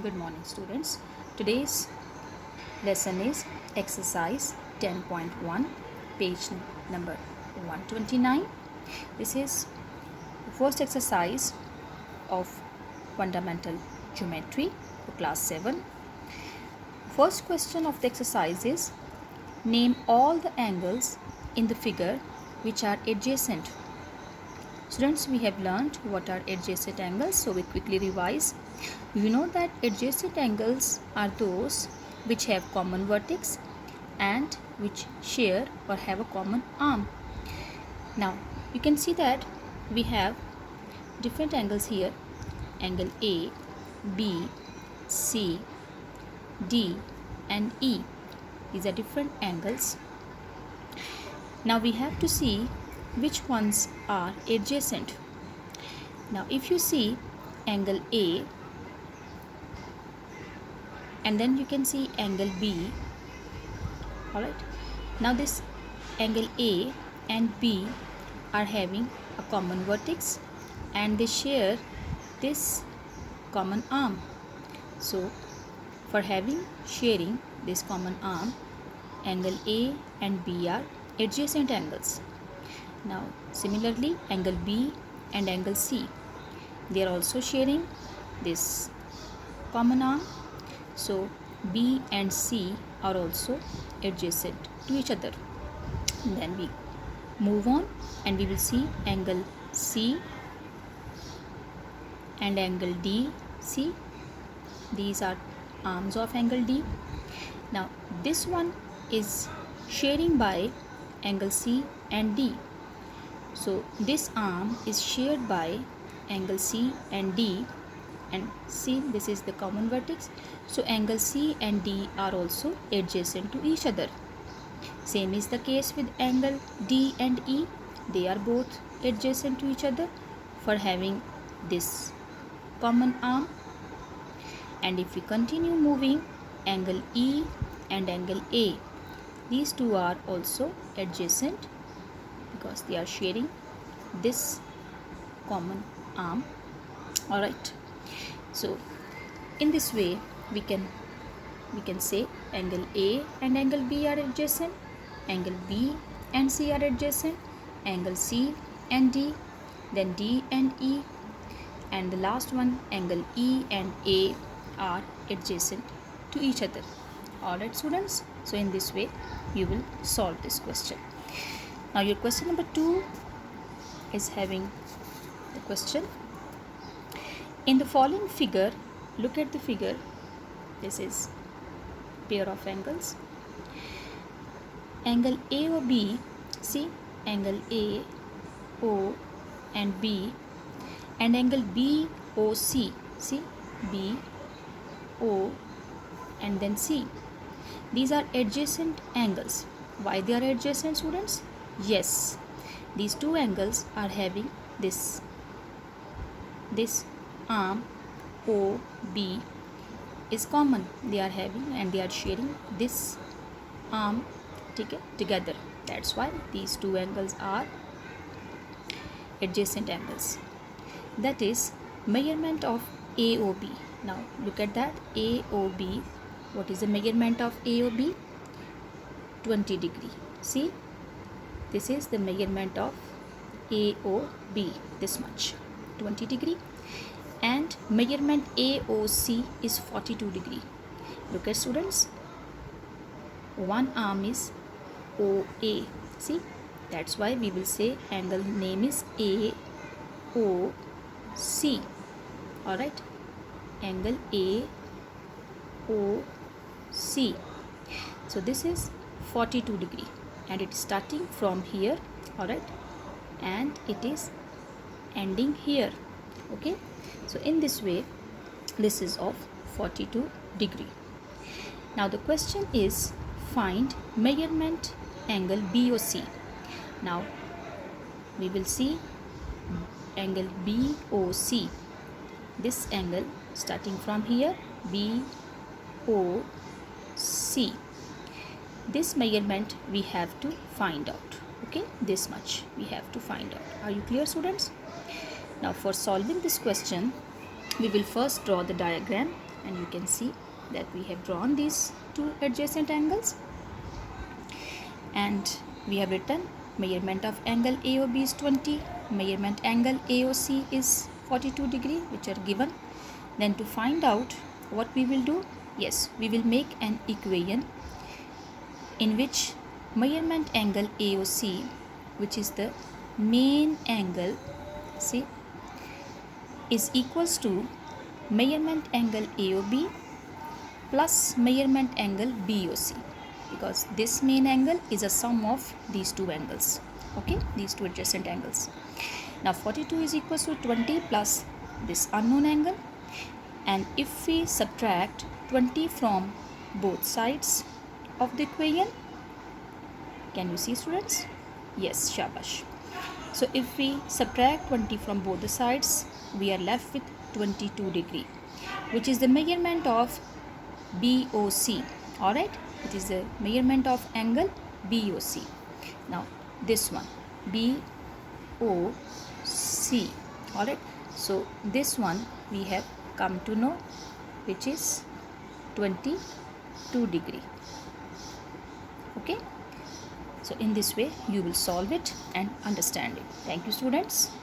Good morning, students. Today's lesson is exercise 10.1, page number 129. This is the first exercise of fundamental geometry for class 7. First question of the exercise is name all the angles in the figure which are adjacent. Students, we have learned what are adjacent angles, so we quickly revise. You know that adjacent angles are those which have common vertex and which share or have a common arm. Now, you can see that we have different angles here. Angle A, B, C, D and E. These are different angles. Now we have to see which ones are adjacent. Now if you see angle A and then you can see angle B, alright. Now this angle A and B are having a common vertex and they share this common arm. So for sharing this common arm, angle A and B are adjacent angles. Now similarly angle B and angle C, they are also sharing this common arm. So B and C are also adjacent to each other. And then we move on and we will see angle C and angle D. See, these are arms of angle D. Now this one is sharing by angle C and D. So this arm is shared by angle C and D, and see, this is the common vertex. So angle C and D are also adjacent to each other. Same is the case with angle D and E. They are both adjacent to each other for having this common arm. And if we continue moving, angle E and angle A, these two are also adjacent because they are sharing this common arm. Alright, so in this way we can say angle A and angle B are adjacent, angle B and C are adjacent, angle C and D, then D and E, and the last one angle E and A are adjacent to each other. Alright students, so in this way you will solve this question. Now your question number 2 is having the question, in the following figure, look at the figure. This is pair of angles. Angle AOB, see angle A, O and B, and angle BOC, see B, O and then C. These are adjacent angles. Why they are adjacent, students? Yes, these two angles are having this arm OB is common. They are having and they are sharing this arm together. That's why these two angles are adjacent angles. That is measurement of AOB. Now look at that AOB. What is the measurement of AOB? 20 degree. See, this is the measurement of AOB, this much, 20 degree, and measurement AOC is 42 degree. Look at students, one arm is OA. See, that's why we will say angle name is AOC. Alright, angle AOC. So this is 42 degree and it is starting from here, alright, and it is ending here. Okay, so in this way this is of 42 degree. Now the question is find measurement angle BOC. Now we will see angle BOC, this angle starting from here, BOC. This measurement we have to find out. Okay, this much we have to find out. Are you clear, students? Now for solving this question, we will first draw the diagram and you can see that we have drawn these two adjacent angles, and we have written measurement of angle AOB is 20, measurement angle AOC is 42 degree, which are given. Then to find out what we will do, yes, we will make an equation in which measurement angle AOC, which is the main angle, see, is equals to measurement angle AOB plus measurement angle BOC, because this main angle is a sum of these two angles, okay, these two adjacent angles. Now 42 is equals to 20 plus this unknown angle, and if we subtract 20 from both sides of the equation, can you see, students? Yes, shabash. So if we subtract 20 from both the sides, we are left with 22 degree, which is the measurement of BOC. Alright, it is the measurement of angle BOC. Now this one BOC. Alright, so this one we have come to know, which is 22 degree. Okay, so in this way you will solve it and understand it. Thank you, students.